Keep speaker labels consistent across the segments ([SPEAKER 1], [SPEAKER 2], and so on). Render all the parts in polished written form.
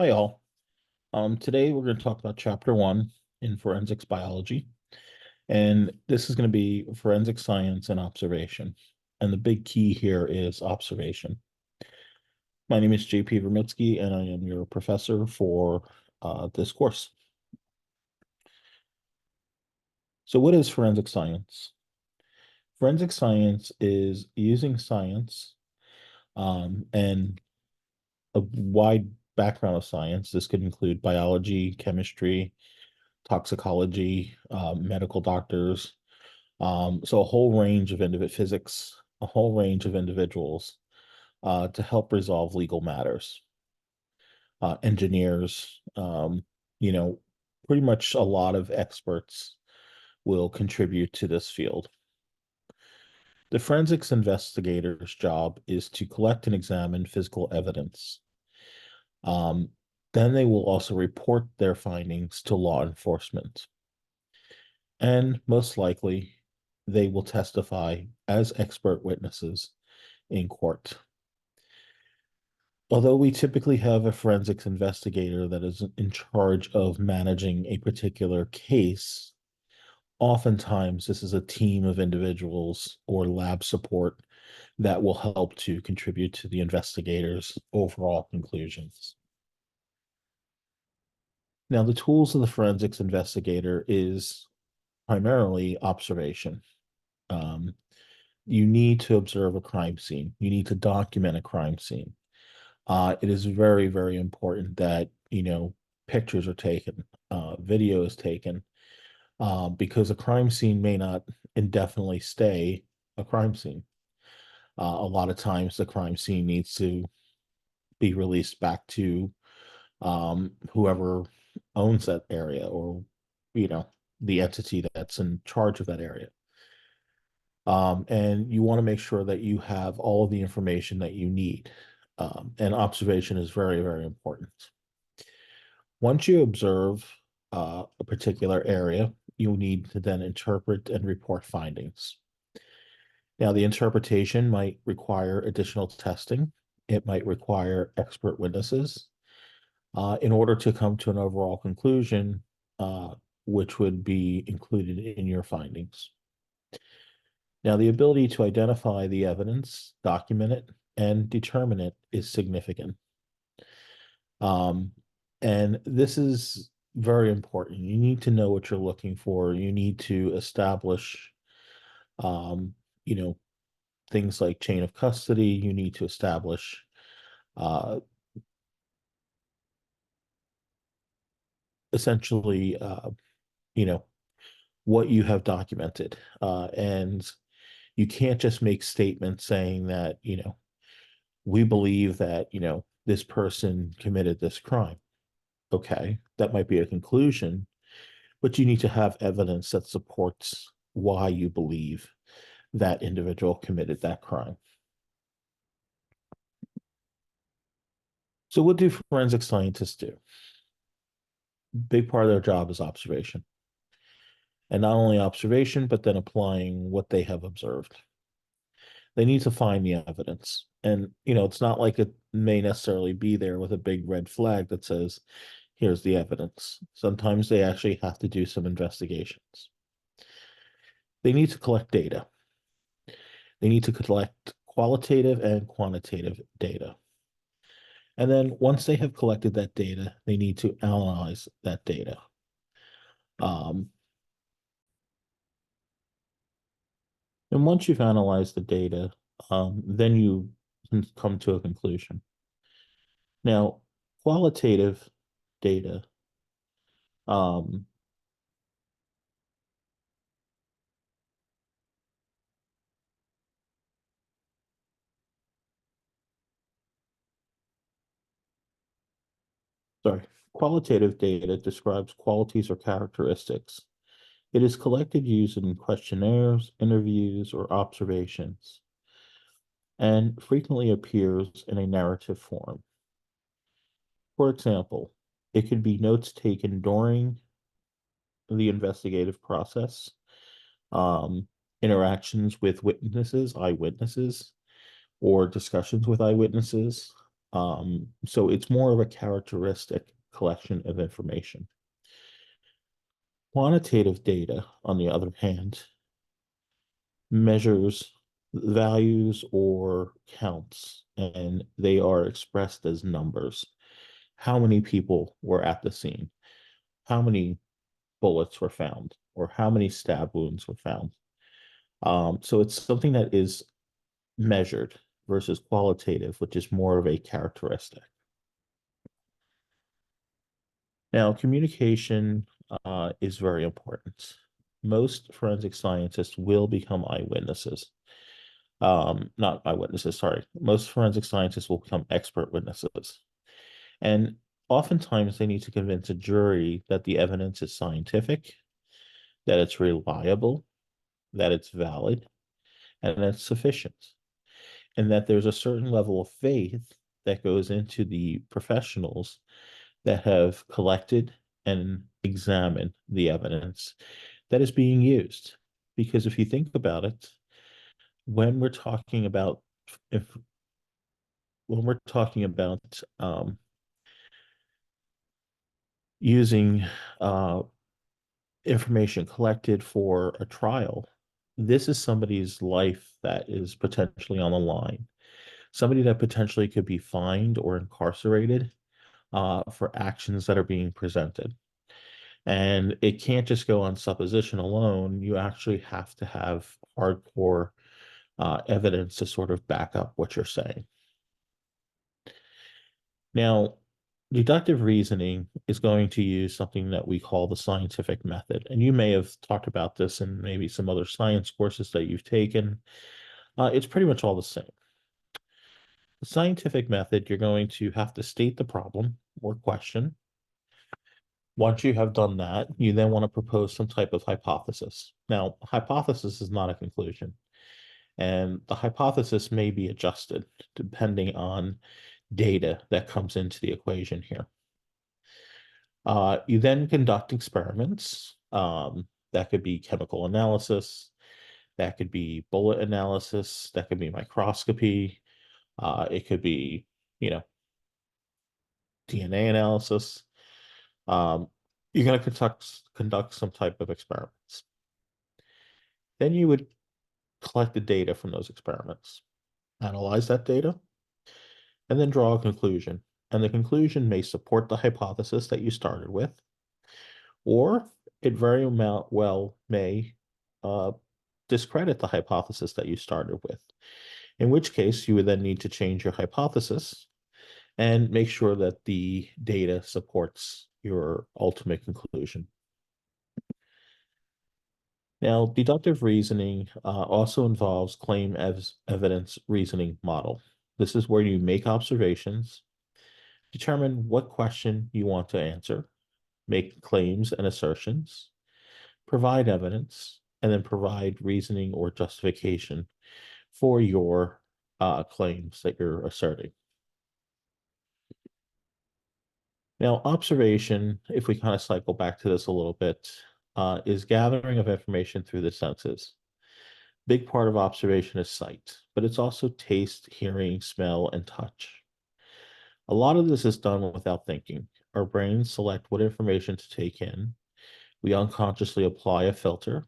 [SPEAKER 1] Hi all. Today we're going to talk about chapter 1 in forensics biology, and this is going to be forensic science and observation. And the big key here is observation. My name is JP Vermitsky, and I am your professor for this course. So what is forensic science? Forensic science is using science and a wide background of science. This could include biology, chemistry, toxicology, medical doctors. So a whole range of physics, a whole range of individuals to help resolve legal matters. Engineers, pretty much a lot of experts will contribute to this field. The forensics investigator's job is to collect and examine physical evidence. Um, then they will also report their findings to law enforcement. And most likely, they will testify as expert witnesses in court. Although we typically have a forensics investigator that is in charge of managing a particular case, oftentimes this is a team of individuals or lab support that will help to contribute to the investigator's overall conclusions. Now, the tools of the forensics investigator is primarily observation. Um, you need to observe a crime scene. You need to document a crime scene. It is very, very important that, pictures are taken, video is taken, because a crime scene may not indefinitely stay a crime scene. A lot of times the crime scene needs to be released back to whoever owns that area or, you know, the entity that's in charge of that area. And you want to make sure that you have all of the information that you need. And observation is very, very important. Once you observe a particular area, you need to then interpret and report findings. Now, the interpretation might require additional testing. It might require expert witnesses in order to come to an overall conclusion, which would be included in your findings. Now, the ability to identify the evidence, document it, and determine it is significant. And this is very important. You need to know what you're looking for. You need to establish, um, you know, things like chain of custody. You need to establish, uh, essentially, you know, what you have documented. And you can't just make statements saying that, we believe that, this person committed this crime. Okay, that might be a conclusion, but you need to have evidence that supports why you believe that individual committed that crime. So what do forensic scientists do? Big part of their job is observation. And not only observation, but then applying what they have observed. They need to find the evidence. And, it's not like it may necessarily be there with a big red flag that says, here's the evidence. Sometimes they actually have to do some investigations. They need to collect data. They need to collect qualitative and quantitative data. And then once they have collected that data, they need to analyze that data. Um, and once you've analyzed the data, then you can come to a conclusion. Now, qualitative data, um, sorry, qualitative data describes qualities or characteristics. It is collected using questionnaires, interviews, or observations, and frequently appears in a narrative form. For example, it could be notes taken during the investigative process, um, interactions with witnesses, eyewitnesses, or discussions with eyewitnesses, So it's more of a characteristic collection of information. Quantitative data, on the other hand, measures values or counts, and they are expressed as numbers. How many people were at the scene? How many bullets were found? Or how many stab wounds were found? So it's something that is measured versus qualitative, which is more of a characteristic. Now, communication is very important. Most forensic scientists will become eyewitnesses. Not eyewitnesses, sorry. Most forensic scientists will become expert witnesses. And oftentimes they need to convince a jury that the evidence is scientific, that it's reliable, that it's valid, and that it's sufficient, and that there's a certain level of faith that goes into the professionals that have collected and examined the evidence that is being used. Because if you think about it, when we're talking about if when we're talking about using information collected for a trial, this is somebody's life that is potentially on the line. Somebody that potentially could be fined or incarcerated for actions that are being presented. And it can't just go on supposition alone. You actually have to have hardcore evidence to sort of back up what you're saying. Now, deductive reasoning is going to use something that we call the scientific method. And you may have talked about this in maybe some other science courses that you've taken. It's pretty much all the same. The scientific method, you're going to have to state the problem or question. Once you have done that, you then want to propose some type of hypothesis. Now, hypothesis is not a conclusion, and the hypothesis may be adjusted depending on data that comes into the equation here. You then conduct experiments. That could be chemical analysis, that could be bullet analysis, that could be microscopy, it could be, you know, DNA analysis. Um, you're going to conduct some type of experiments. Then you would collect the data from those experiments, analyze that data, and then draw a conclusion. And the conclusion may support the hypothesis that you started with, or it very well may uh, discredit the hypothesis that you started with, in which case you would then need to change your hypothesis and make sure that the data supports your ultimate conclusion. Now, deductive reasoning also involves claim evidence reasoning model. This is where you make observations, determine what question you want to answer, make claims and assertions, provide evidence, and then provide reasoning or justification for your claims that you're asserting. Now, observation, if we kind of cycle back to this a little bit, is gathering of information through the senses. Big part of observation is sight, but it's also taste, hearing, smell, and touch. A lot of this is done without thinking. Our brains select what information to take in. We unconsciously apply a filter,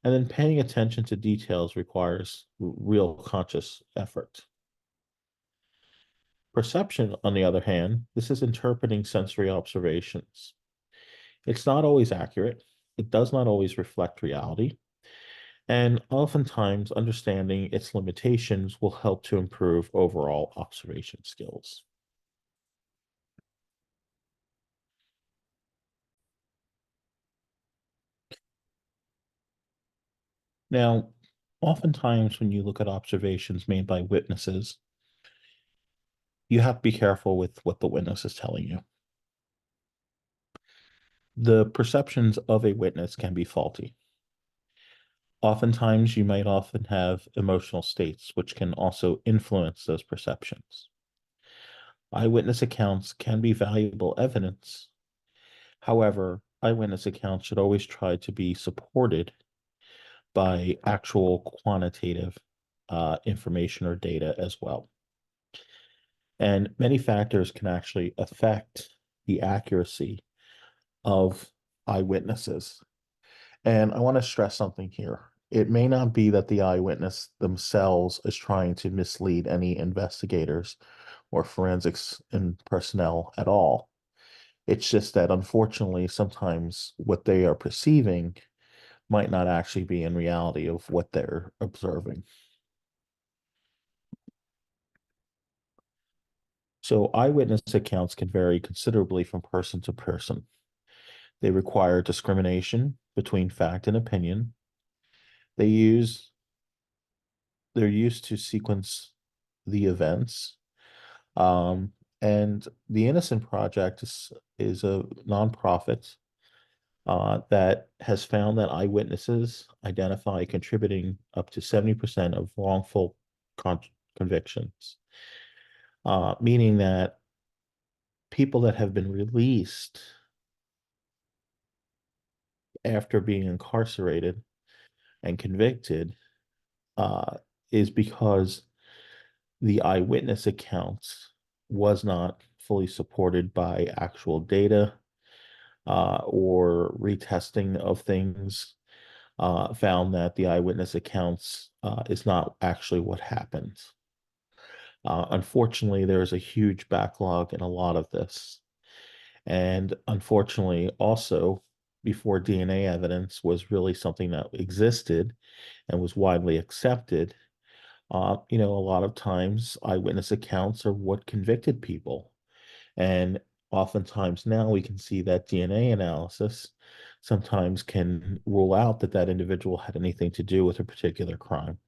[SPEAKER 1] and then paying attention to details requires real conscious effort. Perception, on the other hand, this is interpreting sensory observations. It's not always accurate. It does not always reflect reality. And oftentimes, understanding its limitations will help to improve overall observation skills. Now, oftentimes when you look at observations made by witnesses, you have to be careful with what the witness is telling you. The perceptions of a witness can be faulty. Oftentimes, you might often have emotional states, which can also influence those perceptions. Eyewitness accounts can be valuable evidence. However, eyewitness accounts should always try to be supported by actual quantitative information or data as well. And many factors can actually affect the accuracy of eyewitnesses. And I want to stress something here. It may not be that the eyewitness themselves is trying to mislead any investigators or forensics and personnel at all. It's just that unfortunately, sometimes what they are perceiving might not actually be in reality of what they're observing. So eyewitness accounts can vary considerably from person to person. They require discrimination between fact and opinion. They use they're used to sequence the events. And the Innocent Project is a nonprofit that has found that eyewitnesses identify contributing up to 70% of wrongful convictions, meaning that people that have been released after being incarcerated and convicted uh, is because the eyewitness accounts was not fully supported by actual data or retesting of things, found that the eyewitness accounts is not actually what happened. Unfortunately, there is a huge backlog in a lot of this. And unfortunately, also, before DNA evidence was really something that existed and was widely accepted, a lot of times eyewitness accounts are what convicted people. And oftentimes now we can see that DNA analysis sometimes can rule out that that individual had anything to do with a particular crime.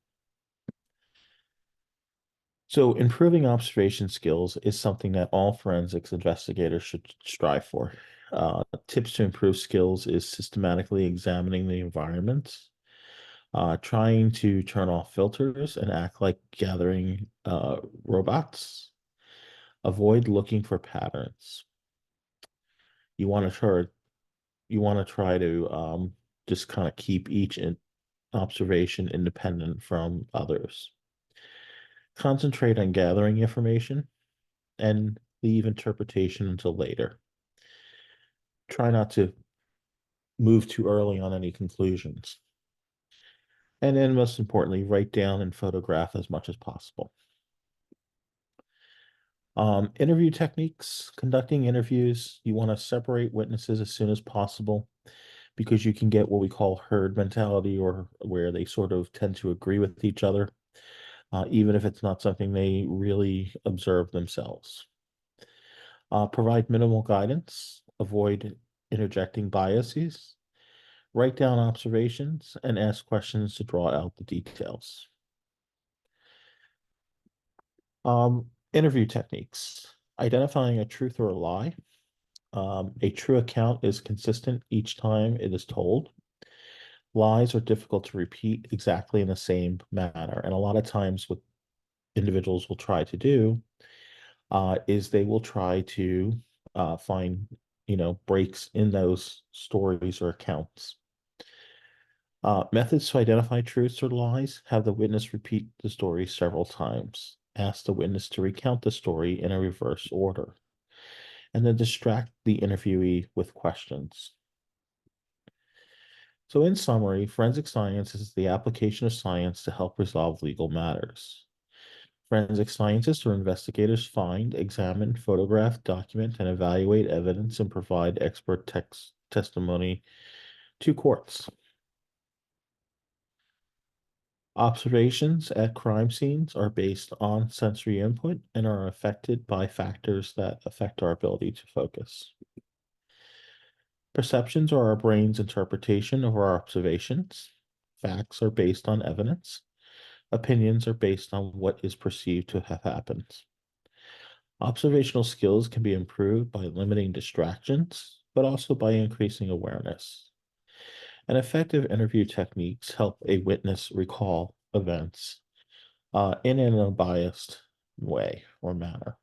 [SPEAKER 1] So improving observation skills is something that all forensics investigators should strive for. Tips to improve skills is systematically examining the environment, trying to turn off filters and act like gathering robots. Avoid looking for patterns. You want to try. You want to try to just kind of keep each observation independent from others. Concentrate on gathering information and leave interpretation until later. Try not to move too early on any conclusions. And then, most importantly, write down and photograph as much as possible. Interview techniques, conducting interviews, you want to separate witnesses as soon as possible because you can get what we call herd mentality, or where they sort of tend to agree with each other, even if it's not something they really observe themselves. Provide minimal guidance, avoid interjecting biases, write down observations, and ask questions to draw out the details. Interview techniques, identifying a truth or a lie. A true account is consistent each time it is told. Lies are difficult to repeat exactly in the same manner. And a lot of times, what individuals will try to do is they will try to find, breaks in those stories or accounts. Methods to identify truths or lies: have the witness repeat the story several times. Ask the witness to recount the story in a reverse order, and then distract the interviewee with questions. So, in summary, forensic science is the application of science to help resolve legal matters. Forensic scientists or investigators find, examine, photograph, document, and evaluate evidence and provide expert testimony to courts. Observations at crime scenes are based on sensory input and are affected by factors that affect our ability to focus. Perceptions are our brain's interpretation of our observations. Facts are based on evidence. Opinions are based on what is perceived to have happened. Observational skills can be improved by limiting distractions, but also by increasing awareness. And effective interview techniques help a witness recall events in an unbiased way or manner.